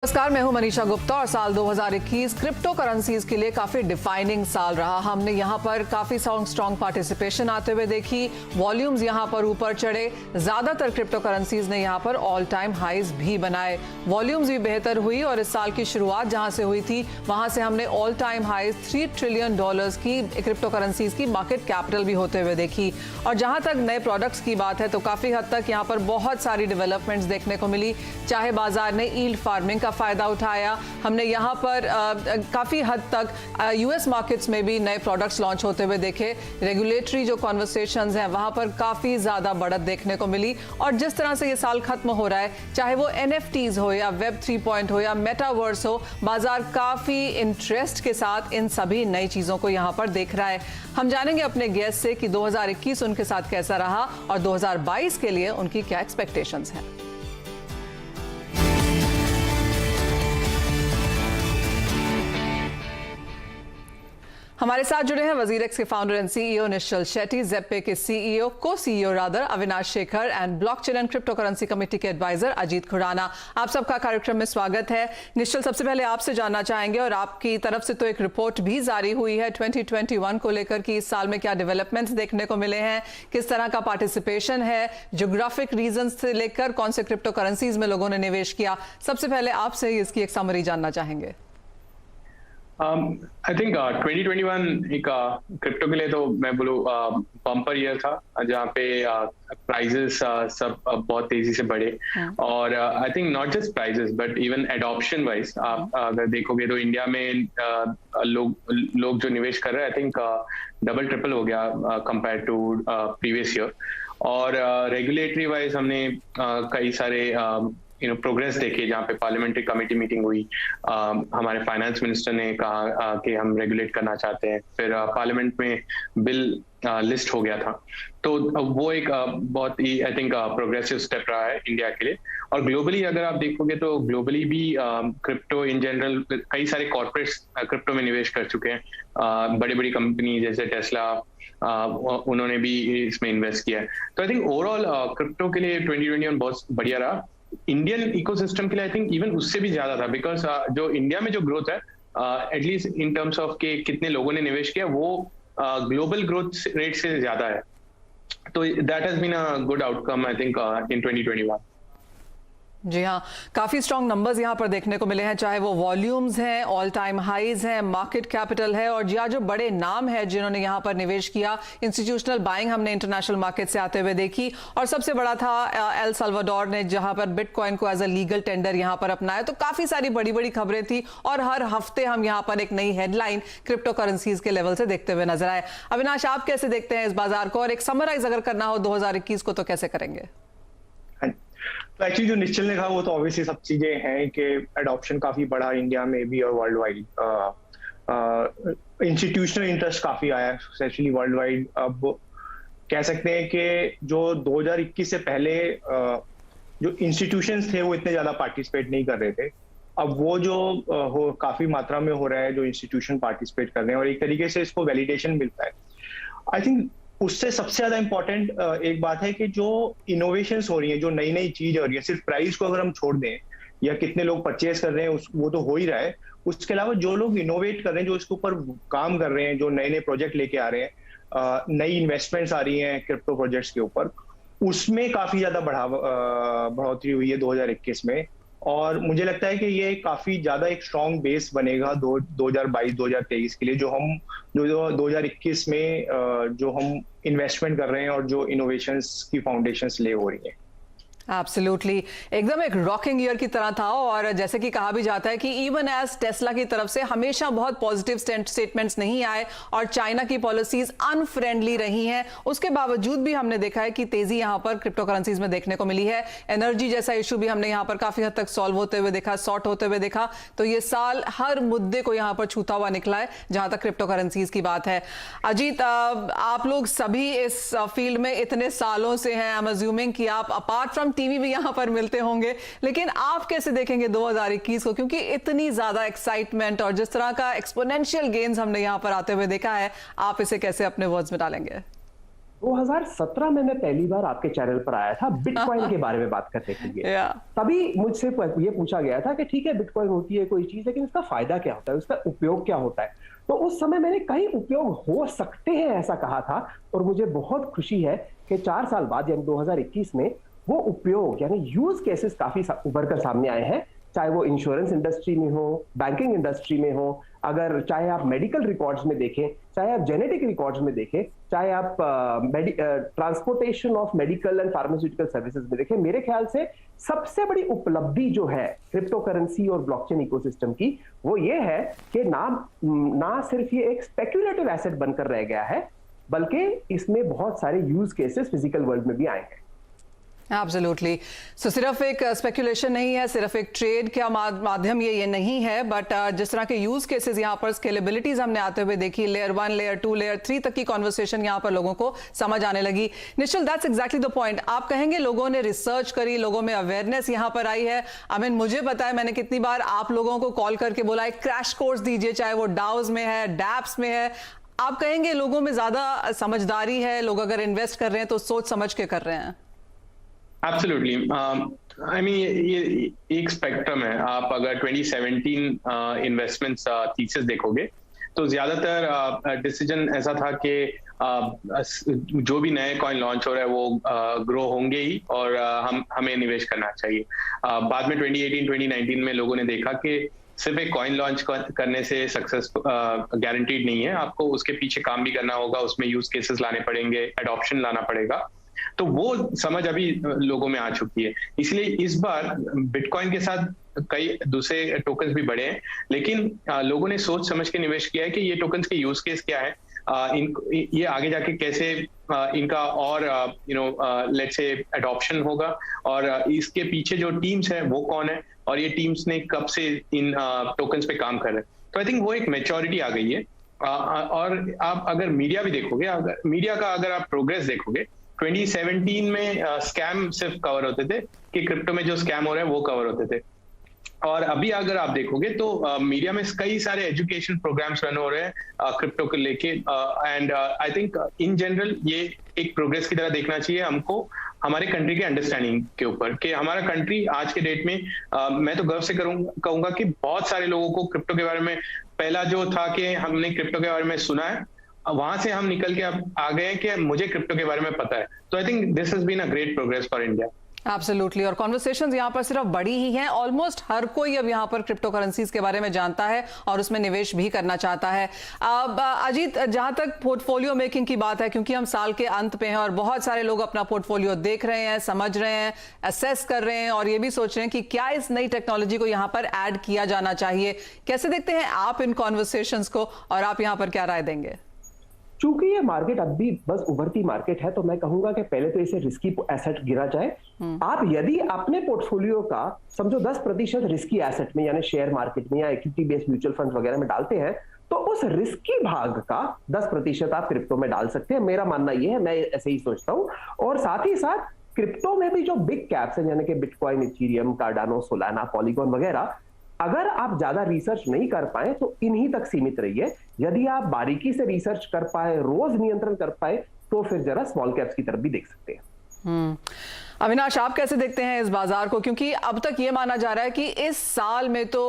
नमस्कार, मैं हूं मनीषा गुप्ता और साल 2021 क्रिप्टो करेंसीज के लिए काफी डिफाइनिंग साल रहा। हमने यहां पर काफी स्ट्रॉन्ग पार्टिसिपेशन आते हुए देखी, वॉल्यूम्स यहां पर ऊपर चढ़े, ज्यादातर क्रिप्टो करेंसीज ने यहां पर ऑल टाइम हाईज भी बनाए, वॉल्यूम्स भी बेहतर हुई और इस साल की शुरुआत जहां से हुई थी वहां से हमने ऑल टाइम हाईज $3 ट्रिलियन की क्रिप्टो करेंसीज की मार्केट कैपिटल भी होते हुए देखी। और जहां तक नए प्रोडक्ट्स की बात है तो काफी हद तक यहां पर बहुत सारी डेवलपमेंट्स देखने को मिली, चाहे बाजार ने यील्ड फार्मिंग फायदा उठाया, हमने यहां पर काफी हद तक यूएस मार्केट्स में भी नए प्रोडक्ट्स लॉन्च होते हुए देखे, रेगुलेटरी जो कॉन्वर्सेशंस हैं वहां पर काफी ज्यादा बढ़त देखने को मिली। और जिस तरह से ये साल खत्म हो रहा है, चाहे वो NFTs हो या वेब 3.0 हो या मेटावर्स हो, बाजार काफी इंटरेस्ट के साथ इन सभी नई चीजों को यहां पर देख रहा है। हम जानेंगे अपने गेस्ट से कि 2021 उनके साथ कैसा रहा और 2022 के लिए उनकी क्या एक्सपेक्टेशंस हैं। हमारे साथ जुड़े हैं वजीरेक्स के फाउंडर एंड सीईओ निश्चल शेट्टी, ज़ेप्पे के सीईओ को CEO rather Avinash Shekhar and blockchain and crypto currency committee के एडवाइजर अजीत खुराना। आप सबका कार्यक्रम में स्वागत है। निश्चल, सबसे पहले आपसे जानना चाहेंगे, और आपकी तरफ से तो एक रिपोर्ट भी जारी हुई है 2021 को लेकर कि इस साल में क्या डेवलपमेंट्स देखने को मिले हैं, किस तरह का पार्टिसिपेशन है, ज्योग्राफिक रीजंस से लेकर कौन से क्रिप्टो करेंसीज में लोगों ने निवेश किया। सबसे पहले आपसे इसकी एक समरी जानना चाहेंगे। आई थिंक 2021 एक क्रिप्टो के लिए तो मैं बोलूँ बम्पर ईयर था, जहाँ पे प्राइजेस सब बहुत तेजी से बढ़े। और I think not just prices but even adoption wise आप अगर देखोगे तो इंडिया में लोग जो निवेश कर रहे हैं, आई थिंक डबल ट्रिपल हो गया कंपेयर टू प्रीवियस ईयर। और रेगुलेटरी वाइज हमने कई सारे प्रोग्रेस देखे, जहाँ पे पार्लियामेंट्री कमेटी मीटिंग हुई, हमारे फाइनेंस मिनिस्टर ने कहा कि हम रेगुलेट करना चाहते हैं, फिर पार्लियामेंट में बिल लिस्ट हो गया था। तो वो एक बहुत ही आई थिंक प्रोग्रेसिव स्टेप रहा है इंडिया के लिए। और ग्लोबली अगर आप देखोगे तो ग्लोबली भी क्रिप्टो इन जनरल कई सारे कॉर्पोरेट्स क्रिप्टो में निवेश कर चुके हैं। बड़ी बड़ी कंपनी जैसे टेस्ला उन्होंने भी इसमें इन्वेस्ट किया है। तो आई थिंक ओवरऑल क्रिप्टो के लिए 2021 बहुत बढ़िया रहा। इंडियन इकोसिस्टम के लिए आई थिंक इवन उससे भी ज्यादा था, बिकॉज जो इंडिया में जो ग्रोथ है एटलीस्ट इन टर्म्स ऑफ के कितने लोगों ने निवेश किया, वो ग्लोबल ग्रोथ रेट से ज्यादा है। तो that has been a good outcome I think in 2021। जी हाँ, काफी स्ट्रॉन्ग नंबर्स यहाँ पर देखने को मिले हैं, चाहे वो वॉल्यूम्स हैं, ऑल टाइम हाईज हैं, मार्केट कैपिटल है, और जो बड़े नाम हैं जिन्होंने यहाँ पर निवेश किया। इंस्टीट्यूशनल बाइंग हमने इंटरनेशनल मार्केट से आते हुए देखी, और सबसे बड़ा था एल साल्वाडोर ने जहाँ पर बिटकॉइन को एज अ लीगल टेंडर यहाँ पर अपनाया। तो काफी सारी बड़ी बड़ी खबरें थी और हर हफ्ते हम यहाँ पर एक नई हेडलाइन क्रिप्टो करेंसीज के लेवल से देखते हुए नजर आए। अविनाश, आप कैसे देखते हैं इस बाजार को, और एक समराइज अगर करना हो 2021 को तो कैसे करेंगे? तो एक्चुअली जो निश्चल ने कहा वो तो ऑब्वियसली सब चीजें हैं कि एडॉप्शन काफी बढ़ा इंडिया में भी और वर्ल्ड वाइड। इंस्टीट्यूशनल इंटरेस्ट काफी आया स्पेशली वर्ल्ड वाइड। अब कह सकते हैं कि जो 2021 से पहले जो इंस्टीट्यूशंस थे वो इतने ज्यादा पार्टिसिपेट नहीं कर रहे थे। अब वो जो काफी मात्रा में हो रहा है, जो इंस्टीट्यूशन पार्टिसिपेट कर रहे हैं, और एक तरीके से इसको वैलिडेशन मिलता है। आई थिंक उससे सबसे ज्यादा इंपॉर्टेंट एक बात है कि जो इनोवेशंस हो रही हैं, जो नई नई चीज हो रही है, सिर्फ प्राइस को अगर हम छोड़ दें या कितने लोग परचेज कर रहे हैं वो तो हो ही रहा है, उसके अलावा जो लोग इनोवेट कर रहे हैं, जो इसके ऊपर काम कर रहे हैं, जो नए नए प्रोजेक्ट लेके आ रहे हैं, नई इन्वेस्टमेंट्स आ रही हैं क्रिप्टो प्रोजेक्ट्स के ऊपर, उसमें काफी ज्यादा बढ़ोतरी हुई है 2021 में। और मुझे लगता है कि ये काफी ज्यादा एक स्ट्रॉन्ग बेस बनेगा 2022-2023 के लिए, जो 2021 में जो हम इन्वेस्टमेंट कर रहे हैं और जो इनोवेशंस की फाउंडेशंस ले हो रही हैं। एब्सोल्युटली, एकदम एक रॉकिंग ईयर की तरह था। और जैसे कि कहा भी जाता है कि इवन एज टेस्ला की तरफ से हमेशा बहुत पॉजिटिव स्टेटमेंट्स नहीं आए और चाइना की पॉलिसीज अनफ्रेंडली रही हैं, उसके बावजूद भी हमने देखा है कि तेजी यहां पर क्रिप्टो करेंसीज में देखने को मिली है। एनर्जी जैसा इशू भी हमने यहां पर काफी हद तक सॉल्व होते हुए देखा, सॉर्ट होते हुए देखा। तो ये साल हर मुद्दे को यहां पर छूता हुआ निकला है जहां तक क्रिप्टो करेंसीज की बात है। अजीत, आप लोग सभी इस फील्ड में इतने सालों से हैं, आई एम अज्यूमिंग कि आप अपार्ट फ्रॉम टीवी भी यहां पर मिलते होंगे, लेकिन आप कैसे देखेंगे 2021 को, क्योंकि इतनी ज्यादा एक्साइटमेंट और जिस तरह का एक्सपोनेंशियल गेन्स हमने यहां पर आते हुए देखा है, आप इसे कैसे अपने वर्ड्स में डालेंगे? 2017 में मैं पहली बार आपके चैनल पर आया था बिटकॉइन के बारे में बात करने के लिए। तभी मुझसे ये पूछा गया था कि ठीक है बिटकॉइन होती है कोई चीज, लेकिन इसका फायदा क्या होता है, उसका उपयोग क्या होता है। तो उस समय मैंने कई उपयोग हो सकते हैं ऐसा कहा था, और मुझे बहुत खुशी है कि 4 साल बाद यानी 2021 में वो उपयोग यानी यूज केसेस काफी उभर कर सामने आए हैं, चाहे वो इंश्योरेंस इंडस्ट्री में हो, बैंकिंग इंडस्ट्री में हो, अगर चाहे आप मेडिकल रिकॉर्ड्स में देखें, चाहे आप जेनेटिक रिकॉर्ड्स में देखें, चाहे आप transportation of medical and pharmaceutical services में देखें। मेरे ख्याल से सबसे बड़ी उपलब्धि जो है क्रिप्टो करेंसी और ब्लॉकचेन इकोसिस्टम की, वो ये है कि ना सिर्फ ये एक स्पेक्युलेटिव एसेट बनकर रह गया है, बल्कि इसमें बहुत सारे यूज केसेस फिजिकल वर्ल्ड में भी आए हैं। एब्सोल्युटली। सो सिर्फ एक स्पेकुलेशन नहीं है, सिर्फ एक ट्रेड का माध्यम ये नहीं है, बट जिस तरह के यूज केसेस यहाँ पर स्केलेबिलिटीज हमने आते हुए देखी, लेयर 1, लेयर 2, लेयर 3 तक की कॉन्वर्सेशन यहाँ पर लोगों को समझ आने लगी। निश्चल, दैट्स एग्जैक्टली द पॉइंट। आप कहेंगे लोगों ने रिसर्च करी, लोगों में अवेयरनेस यहाँ पर आई है। आई मीन मुझे पता है, मैंने कितनी बार आप लोगों को कॉल करके बोला है क्रैश कोर्स दीजिए, चाहे वो डाउज में है, डैप्स में है। आप कहेंगे लोगों में ज्यादा समझदारी है, लोग अगर इन्वेस्ट कर रहे हैं तो सोच समझ के कर रहे हैं। एब्सोल्युटली। आई मीन ये एक स्पेक्ट्रम है। आप अगर 2017 इन्वेस्टमेंट्स थीसिस देखोगे तो ज्यादातर डिसीजन ऐसा था कि जो भी नए कॉइन लॉन्च हो रहा है वो ग्रो होंगे ही, और हमें निवेश करना चाहिए। बाद में 2018-2019 में लोगों ने देखा कि सिर्फ एक कॉइन लॉन्च करने से सक्सेस गारंटीड नहीं है, आपको उसके पीछे काम भी करना होगा, उसमें यूज केसेस लाने पड़ेंगे, एडॉप्शन लाना पड़ेगा। तो वो समझ अभी लोगों में आ चुकी है। इसलिए इस बार बिटकॉइन के साथ कई दूसरे टोकन्स भी बढ़े हैं, लेकिन लोगों ने सोच समझ के निवेश किया है कि ये टोकन्स के यूज केस क्या है, ये आगे जाके कैसे इनका और लेट्स से एडॉप्शन होगा, और इसके पीछे जो टीम्स है वो कौन है, और ये टीम्स ने कब से इन टोकन्स पे काम कर रहे हैं। तो आई थिंक वो एक मैच्योरिटी आ गई है। और आप अगर मीडिया भी देखोगे, अगर मीडिया का अगर आप प्रोग्रेस देखोगे, 2017 में स्कैम सिर्फ कवर होते थे कि क्रिप्टो में जो स्कैम हो रहे हैं वो कवर होते थे, और अभी अगर आप देखोगे तो मीडिया में कई सारे एजुकेशन प्रोग्राम्स रन हो रहे हैं क्रिप्टो को लेके। And I think in general ये एक प्रोग्रेस की तरह देखना चाहिए हमको, हमारे कंट्री के अंडरस्टैंडिंग के ऊपर, कि हमारा कंट्री आज के डेट में मैं तो गर्व से कहूंगा कि बहुत सारे लोगों को क्रिप्टो के बारे में, पहला जो था कि हमने क्रिप्टो के बारे में सुना है, वहां से हम निकल के अब आ गए कि मुझे क्रिप्टो के बारे में पता है। तो I think this has been a great progress for India. Absolutely. और कॉन्वर्सेशंस यहाँ पर सिर्फ बड़ी ही हैं, ऑलमोस्ट हर कोई अब यहाँ पर क्रिप्टो करेंसीज के बारे में जानता है और उसमें निवेश भी करना चाहता है। अब अजीत, जहाँ तक पोर्टफोलियो मेकिंग की बात है, क्योंकि हम साल के अंत पे हैं और बहुत सारे लोग अपना पोर्टफोलियो देख रहे हैं, समझ रहे हैं, असेस कर रहे हैं, और ये भी सोच रहे हैं कि क्या इस नई टेक्नोलॉजी को यहाँ पर ऐड किया जाना चाहिए। कैसे देखते हैं आप इन कॉन्वर्सेशंस को, और आप यहाँ पर क्या राय देंगे? चूंकि ये मार्केट अभी बस उभरती मार्केट है, तो मैं कहूंगा कि पहले तो इसे रिस्की एसेट गिना जाए। आप यदि अपने पोर्टफोलियो का समझो 10% रिस्की एसेट में यानी शेयर मार्केट में या इक्विटी बेस्ड म्यूचुअल फंड वगैरह में डालते हैं, तो उस रिस्की भाग का 10% आप क्रिप्टो में डाल सकते हैं। मेरा मानना यह है, मैं ऐसे ही सोचता हूं। और साथ ही साथ क्रिप्टो में भी जो बिग कैप्स हैं यानी कि bitcoin, Ethereum, Cardano, Solana, polygon वगैरह, अगर आप ज्यादा रिसर्च नहीं कर पाए तो इन्हीं तक सीमित रहिए। यदि आप बारीकी से रिसर्च कर पाए, रोज नियंत्रण कर पाए, तो फिर जरा स्मॉल कैप्स की तरफ भी देख सकते हैं। अविनाश, आप कैसे देखते हैं इस बाजार को? क्योंकि अब तक ये माना जा रहा है कि इस साल में तो